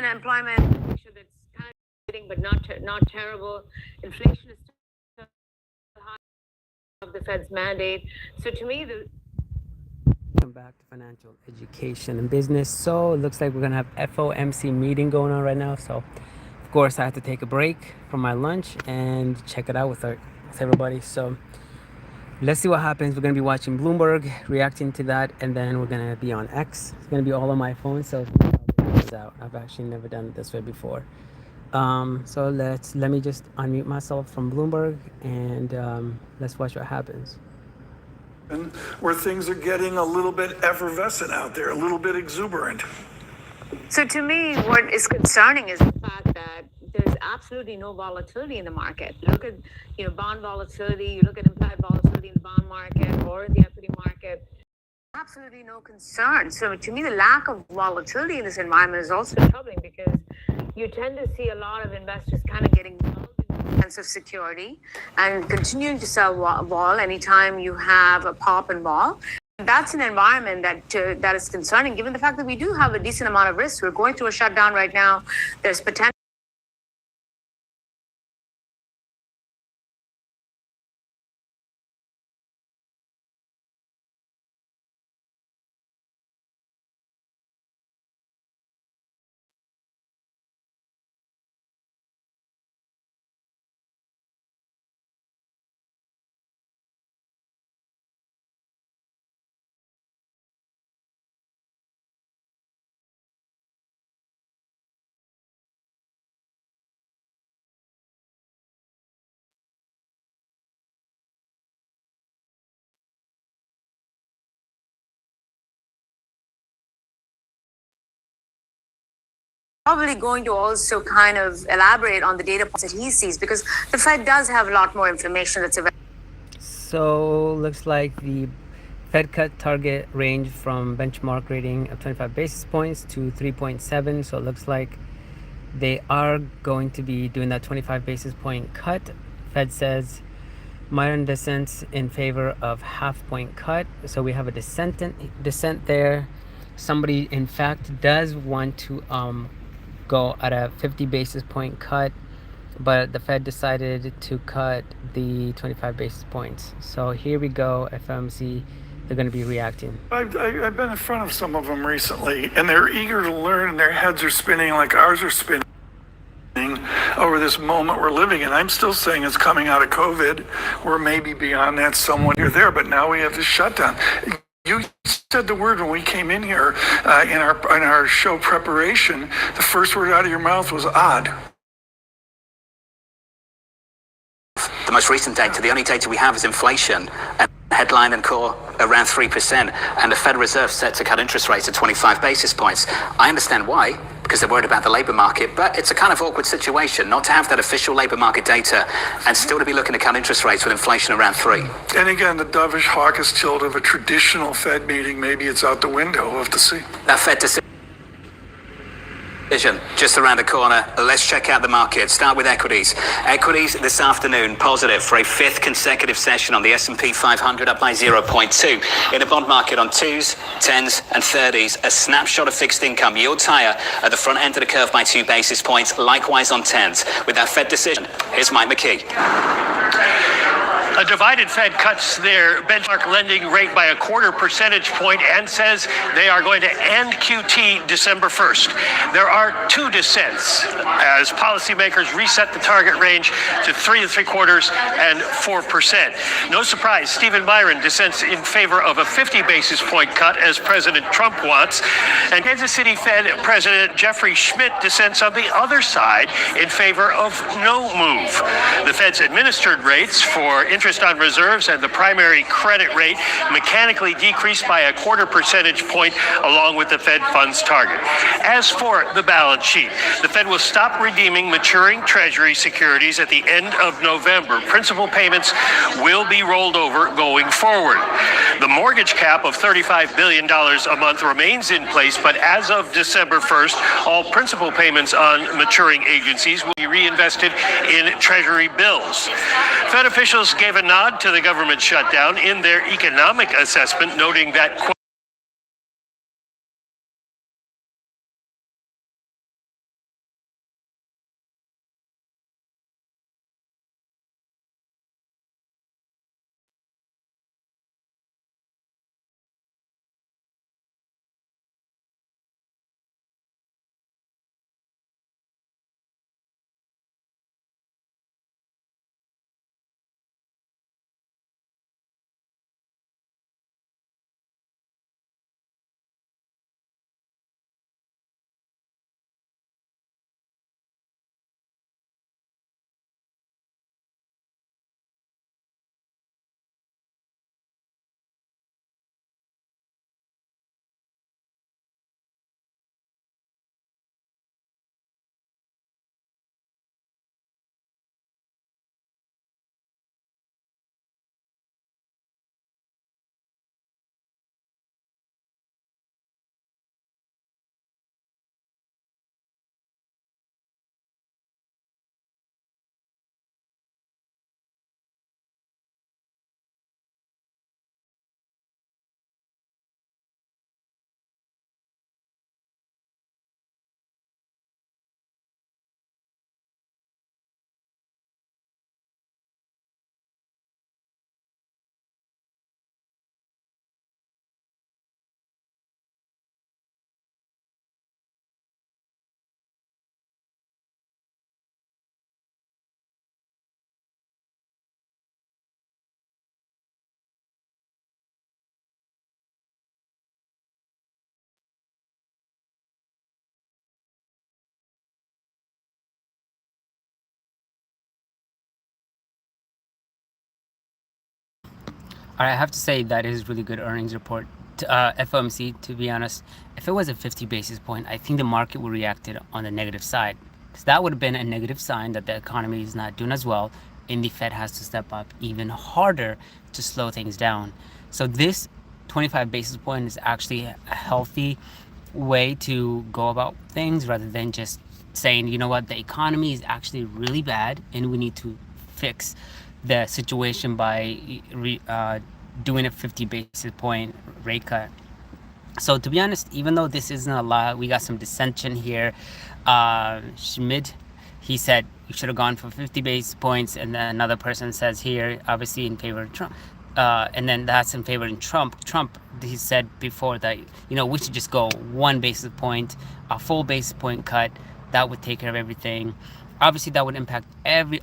unemployment that's kind of getting, but not terrible. Inflation is still high of the Fed's mandate. So to me, Welcome back to Financial Education and Business. So it looks like we're gonna have FOMC meeting going on right now. So of course I have to take a break from my lunch and check it out with everybody. So let's see what happens. We're gonna be watching Bloomberg, reacting to that, and then we're gonna be on X. It's gonna be all on my phone, so out. I've actually never done it this way before. So let me just unmute myself from Bloomberg and let's watch what happens. Where things are getting a little bit effervescent out there, a little bit exuberant. So to me, what is concerning is the fact that there's absolutely no volatility in the market. Look at, bond volatility. You look at implied volatility in the bond market or in the equity market. Absolutely no concern. So to me, the lack of volatility in this environment is also troubling because you tend to see a lot of investors kind of getting involved in the sense of security and continuing to sell vol anytime you have a pop and vol. That's an environment that is concerning, given the fact that we do have a decent amount of risk. We're going through a shutdown right now. There's potential. Probably going to also kind of elaborate on the data points that he sees because the Fed does have a lot more information that's available. So looks like the Fed cut target range from benchmark rating of 25 basis points to 3.7. So it looks like they are going to be doing that 25 basis point cut. Fed says minor dissent in favor of half point cut. So we have a dissent there. Somebody in fact does want to go at a 50 basis point cut, but the Fed decided to cut the 25 basis points. So here we go. FOMC, they're going to be reacting. I've been in front of some of them recently, and they're eager to learn, and their heads are spinning like ours are spinning over this moment we're living in. I'm still saying it's coming out of COVID. We're maybe beyond that somewhat here there, but now we have this shutdown. You said the word when we came in here in our show preparation. The first word out of your mouth was odd. The most recent data, the only data we have is inflation, and headline and core around 3%, and the Federal Reserve set to cut interest rates at 25 basis points. I understand why, because they're worried about the labor market, but it's a kind of awkward situation not to have that official labor market data and still to be looking to cut interest rates with inflation around 3. And again, the dovish, hawkish tilt of a traditional Fed meeting, maybe it's out the window. We'll have to see. That Fed decision just around the corner. Let's check out the market. Start with equities. Equities this afternoon positive for a fifth consecutive session on the S&P 500, up by 0.2. In the bond market on 2s, 10s and 30s, a snapshot of fixed income yields higher at the front end of the curve by 2 basis points, likewise on 10s. With that Fed decision, here's Mike McKee. A divided Fed cuts their benchmark lending rate by 1/4 percentage point and says they are going to end QT December 1st. There are 2 dissents as policymakers reset the target range to 3 3/4 and 4%. No surprise, Stephen Byron dissents in favor of a 50 basis point cut as President Trump wants. And Kansas City Fed President Jeffrey Schmidt dissents on the other side in favor of no move. The Fed's administered rates for interest on reserves and the primary credit rate mechanically decreased by 1/4 percentage point along with the Fed funds target. As for the balance sheet, the Fed will stop redeeming maturing Treasury securities at the end of November. Principal payments will be rolled over going forward. The mortgage cap of $35 billion a month remains in place, but as of December 1st, all principal payments on maturing agencies will be reinvested in Treasury bills. Fed officials gave a nod to the government shutdown in their economic assessment, noting that I have to say that is really good earnings report. FOMC, to be honest, if it was a 50 basis point, I think the market would react it on the negative side. So that would have been a negative sign that the economy is not doing as well, and the Fed has to step up even harder to slow things down. So this 25 basis point is actually a healthy way to go about things rather than just saying, you know what, the economy is actually really bad and we need to fix the situation by doing a 50 basis point rate cut. So to be honest, even though this isn't a lot, we got some dissension here. Schmidt, he said you should have gone for 50 basis points, and then another person says here, obviously in favor of Trump. And then that's in favor of Trump. Trump, he said before that, you know, we should just go 1 basis point, a full basis point cut. That would take care of everything. Obviously, that would impact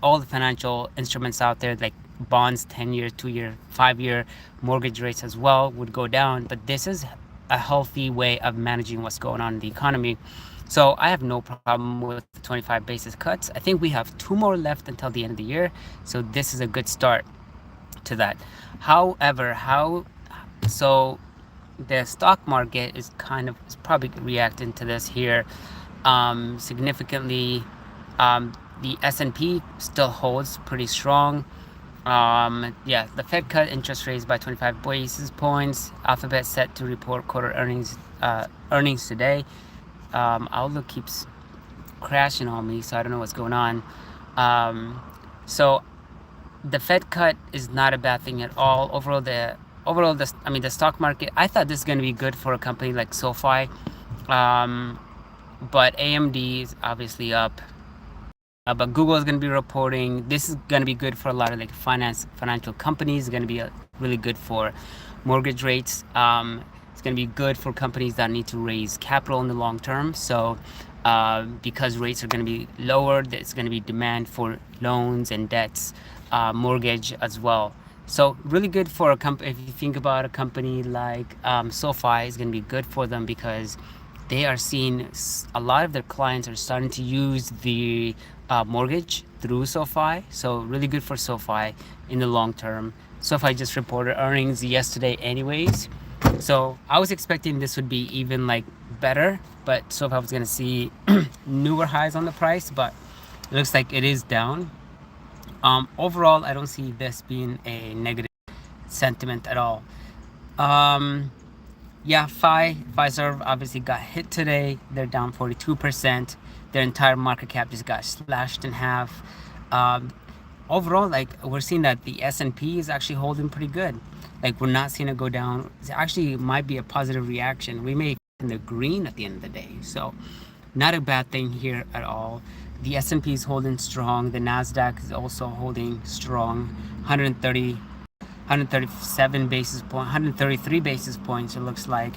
all the financial instruments out there, like bonds, 10-year, 2-year, 5-year, mortgage rates as well would go down. But this is a healthy way of managing what's going on in the economy. So I have no problem with 25 basis cuts. I think we have 2 more left until the end of the year. So this is a good start to that. However, so the stock market is probably reacting to this here significantly. The S&P still holds pretty strong. Yeah, the Fed cut interest rates by 25 basis points. Alphabet set to report quarter earnings today. Outlook keeps crashing on me, so I don't know what's going on. So the Fed cut is not a bad thing at all. Overall, the stock market, I thought this is going to be good for a company like SoFi. But AMD is obviously up. But Google is going to be reporting. This is going to be good for a lot of like financial companies. It's going to be really good for mortgage rates. It's going to be good for companies that need to raise capital in the long term. So because rates are going to be lower, there's going to be demand for loans and debts, mortgage as well. So really good for a company. If you think about a company like SoFi, is going to be good for them because they are seeing a lot of their clients are starting to use the mortgage through SoFi. So really good for SoFi in the long term. SoFi just reported earnings yesterday anyways. So I was expecting this would be even like better, but SoFi was going to see newer highs on the price, but it looks like it is down. Overall, I don't see this being a negative sentiment at all. Yeah, Pfizer obviously got hit today. They're down 42%. Their entire market cap just got slashed in half. Overall, like we're seeing that the S&P is actually holding pretty good. Like we're not seeing it go down. It actually might be a positive reaction. We may be in the green at the end of the day. So not a bad thing here at all. The S&P is holding strong. The NASDAQ is also holding strong. 137 basis points, 133 basis points it looks like,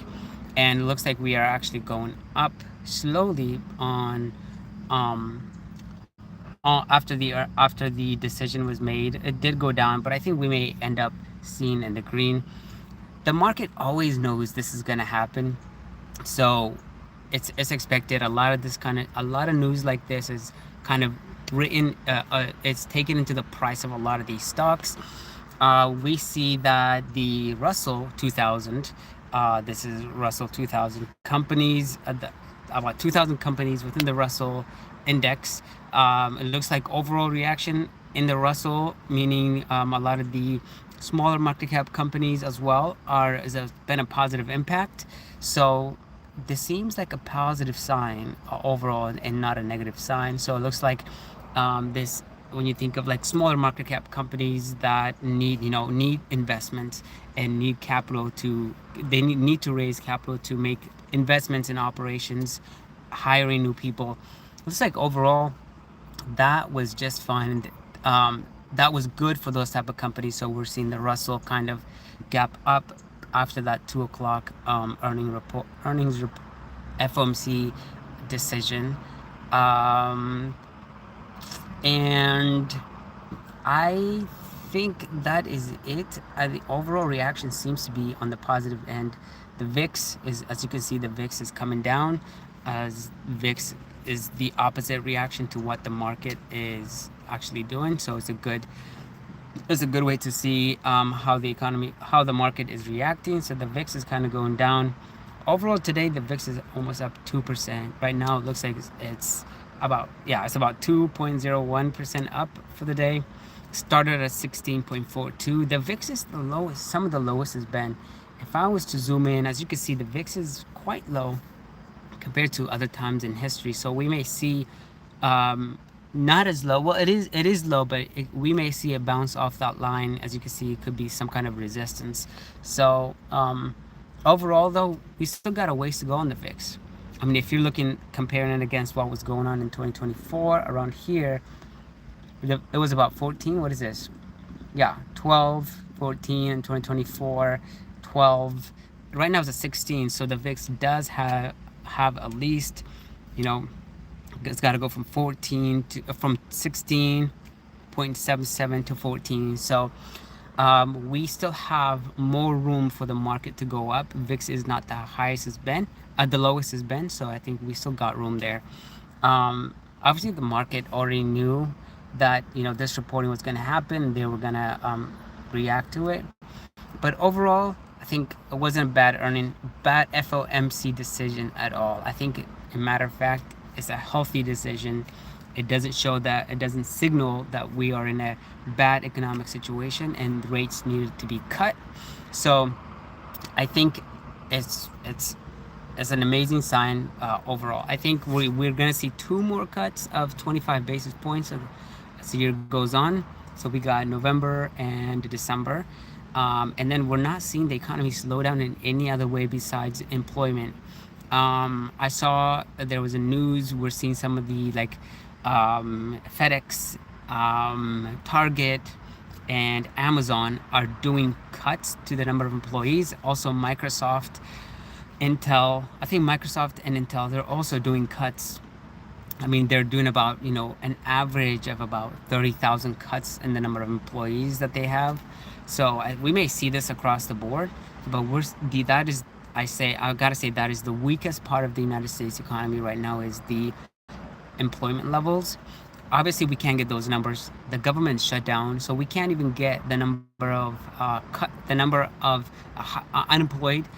and it looks like we are actually going up slowly on after the decision was made. It did go down, but I think we may end up seeing in the green. The market always knows this is going to happen, so it's expected. A lot of news like this is kind of written. It's taken into the price of a lot of these stocks. We see that the Russell 2000, this is Russell 2000 companies, about 2,000 companies within the Russell index. It looks like overall reaction in the Russell, meaning a lot of the smaller market cap companies as well has been a positive impact. So this seems like a positive sign overall and not a negative sign. So it looks like this, when you think of like smaller market cap companies that need investments and need capital they need to raise capital to make investments in operations, hiring new people. Looks like overall that was just fine. That was good for those type of companies. So we're seeing the Russell kind of gap up after that 2 o'clock earnings FOMC decision. And I think that is it. The overall reaction seems to be on the positive end. The VIX is, as you can see, the VIX is coming down, as VIX is the opposite reaction to what the market is actually doing. So it's a good it's a good way to see how the economy, how the market is reacting. So the VIX is kind of going down. Overall today, the VIX is almost up 2%. Right now, it looks like it's about, yeah, it's about 2.01% up for the day. Started at 16.42. The VIX is the lowest, some of the lowest has been. If I was to zoom in, as you can see, the VIX is quite low compared to other times in history. So we may see not as low. Well, it is low, but we may see a bounce off that line. As you can see, it could be some kind of resistance. So overall, though, we still got a ways to go on the VIX. I mean, if you're looking, comparing it against what was going on in 2024, around here, it was about 14. What is this? Yeah, 12, 14 in 2024, 12. Right now it's at 16. So the VIX does have at least, you know, it's got to go from 14 to from 16.77 to 14. So we still have more room for the market to go up. VIX is not the highest it's been, the lowest it's been. So I think we still got room there. Obviously, the market already knew that this reporting was going to happen. They were going to react to it. But overall, I think it wasn't a bad FOMC decision at all. I think, a matter of fact, it's a healthy decision. It doesn't signal that we are in a bad economic situation and rates needed to be cut. So I think it's an amazing sign overall. I think we're going to see 2 more cuts of 25 basis points as the year goes on. So we got November and December. And then we're not seeing the economy slow down in any other way besides employment. I saw there was a news. We're seeing some of the FedEx, Target, and Amazon are doing cuts to the number of employees. Also, Microsoft, Intel. I think Microsoft and Intel, they're also doing cuts. I mean, they're doing about an average of about 30,000 cuts in the number of employees that they have. So we may see this across the board, but I gotta say that is the weakest part of the United States economy right now, is the employment levels. Obviously, we can't get those numbers. The government's shut down, so we can't even get the number of unemployed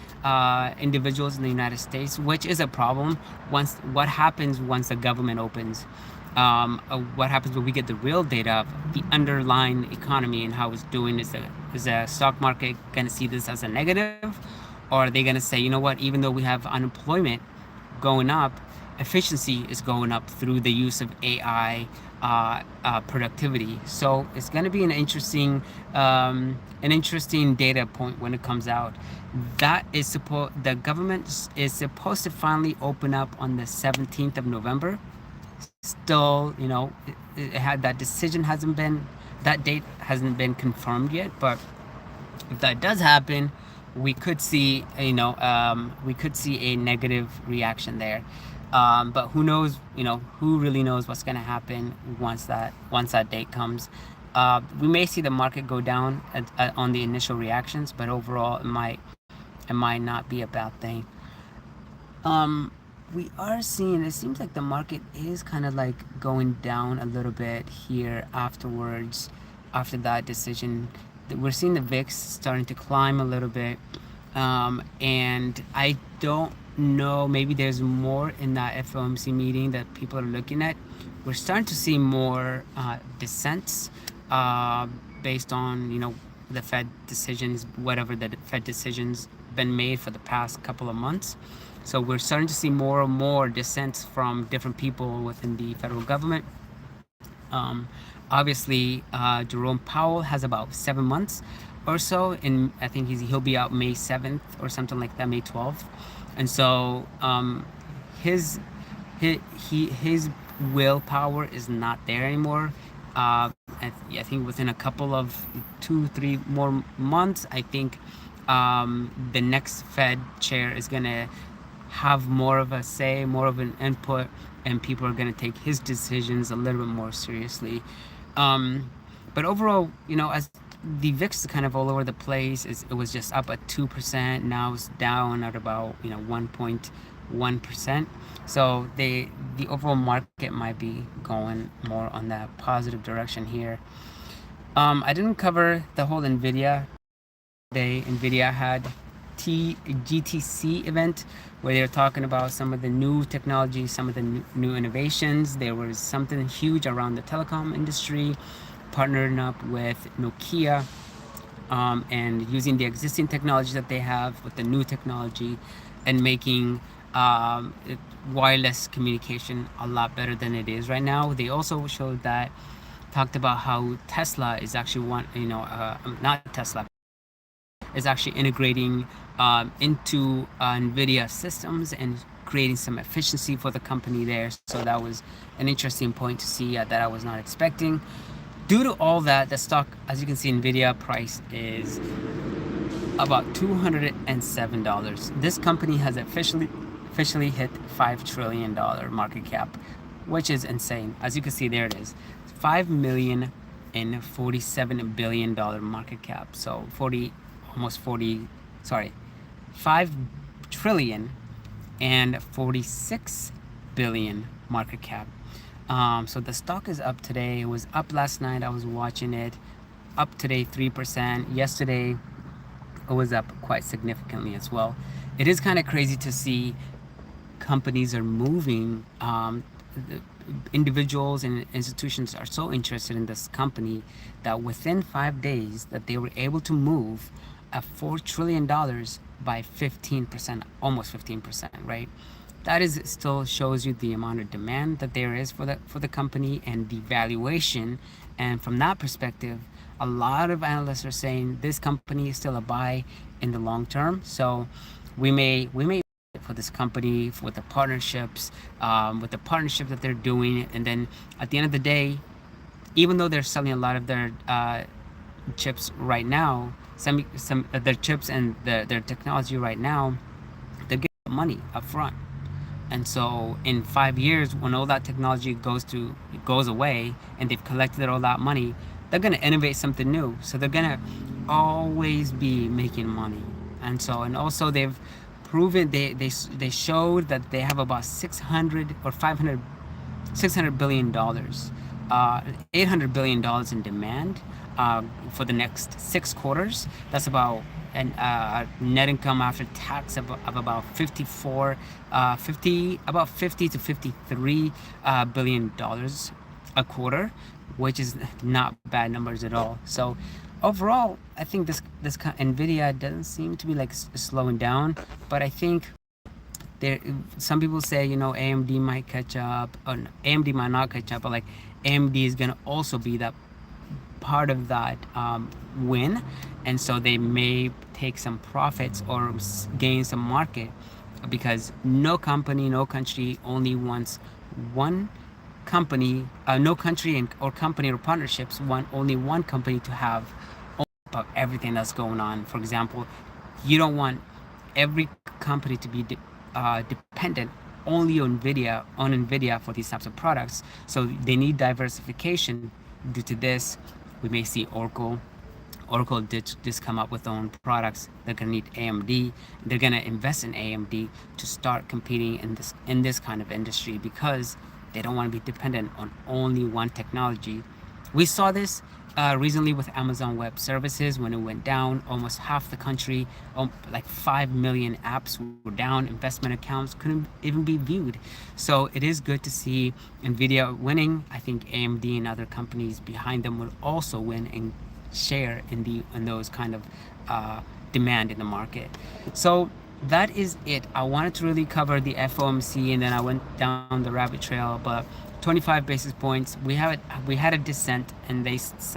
individuals in the United States, which is a problem. What happens once the government opens? What happens when we get the real data of the underlying economy and how it's doing? Is the stock market going to see this as a negative, or are they going to say, you know what, even though we have unemployment going up, efficiency is going up through the use of AI productivity? So it's going to be an interesting data point when it comes out. The government is supposed to finally open up on the 17th of November. Still, it had that date hasn't been confirmed yet. But if that does happen, we could see a negative reaction there. But who knows? Who really knows what's going to happen once that date comes? We may see the market go down on the initial reactions, but overall, it might not be a bad thing. We are seeing, it seems like the market is kind of like going down a little bit here afterwards, after that decision. We're seeing the VIX starting to climb a little bit. And I don't know, maybe there's more in that FOMC meeting that people are looking at. We're starting to see more dissents based on, the Fed decisions, whatever the Fed decisions been made for the past couple of months. So we're starting to see more and more dissents from different people within the federal government. Obviously, Jerome Powell has about 7 months or so, and I think he'll be out May 7th or something like that, May 12th. And so his willpower is not there anymore. I think within a couple of 2-3 more months, I think the next Fed chair is gonna have more of a say, more of an input, and people are going to take his decisions a little bit more seriously. But overall, as the VIX is kind of all over the place, it was just up at 2%. Now it's down at about 1.1%. So the overall market might be going more on that positive direction here. I didn't cover the whole NVIDIA day. NVIDIA had GTC event where they were talking about some of the new technology, some of the new innovations. There was something huge around the telecom industry, partnering up with Nokia, and using the existing technology that they have with the new technology and making wireless communication a lot better than it is right now. They also showed that, talked about how Tesla is actually not Tesla, is actually integrating into NVIDIA systems and creating some efficiency for the company there. So that was an interesting point to see that I was not expecting. Due to all that, the stock, as you can see, NVIDIA price is about $207. This company has officially hit $5 trillion market cap, which is insane. As you can see, there it is, $5,047 billion market cap. So 5 trillion and 46 billion market cap. So the stock is up today. It was up last night. I was watching it. Up today 3%. Yesterday it was up quite significantly as well. It is kind of crazy to see companies are moving. Individuals and institutions are so interested in this company that within 5 days that they were able to move $4 trillion by 15%, almost 15%, right? That is still shows you the amount of demand that there is for the company and the valuation. And from that perspective, a lot of analysts are saying this company is still a buy in the long term. So we may for this company with the partnerships, that they're doing, and then at the end of the day, even though they're selling a lot of their chips right now, some their chips and their technology right now, they're getting money up front. And so in 5 years, when all that technology goes away and they've collected all that money, they're going to innovate something new. So they're going to always be making money. And also they've proven, they showed that they have about 600 or 500 $600 billion, $800 billion in demand for the next 6 quarters. That's about a net income after tax of about $50 to $53 billion a quarter, which is not bad numbers at all. So overall, I think this NVIDIA doesn't seem to be like slowing down, but I think some people say, AMD might catch up, or AMD might not catch up, but like AMD is gonna also be that part of that win, and so they may take some profits or gain some market, because no country only wants one company, no country or company or partnerships want only one company to have ownership of everything that's going on. For example, you don't want every company to be dependent only on NVIDIA for these types of products. So they need diversification. Due to this, we may see Oracle did just come up with their own products. They're gonna need AMD. They're gonna invest in AMD to start competing in this kind of industry, because they don't want to be dependent on only one technology. We saw this recently with Amazon Web Services when it went down. Almost half the country, like 5 million apps were down. Investment accounts couldn't even be viewed. So it is good to see NVIDIA winning. I think AMD and other companies behind them will also win and share in those kind of demand in the market. So that is it. I wanted to really cover the FOMC, and then I went down the rabbit trail. But 25 basis points, we had a dissent, and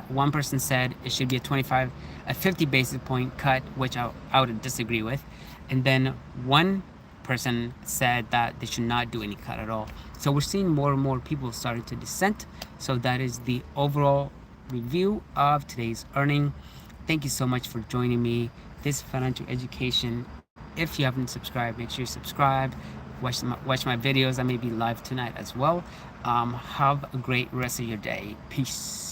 one person said it should be a 50 basis point cut, which I would disagree with, and then one person said that they should not do any cut at all. So we're seeing more and more people starting to dissent. So that is the overall review of today's earning. Thank you so much for joining me. This financial education. If you haven't subscribed, make sure you subscribe. Watch my videos. I may be live tonight as well. Have a great rest of your day. Peace.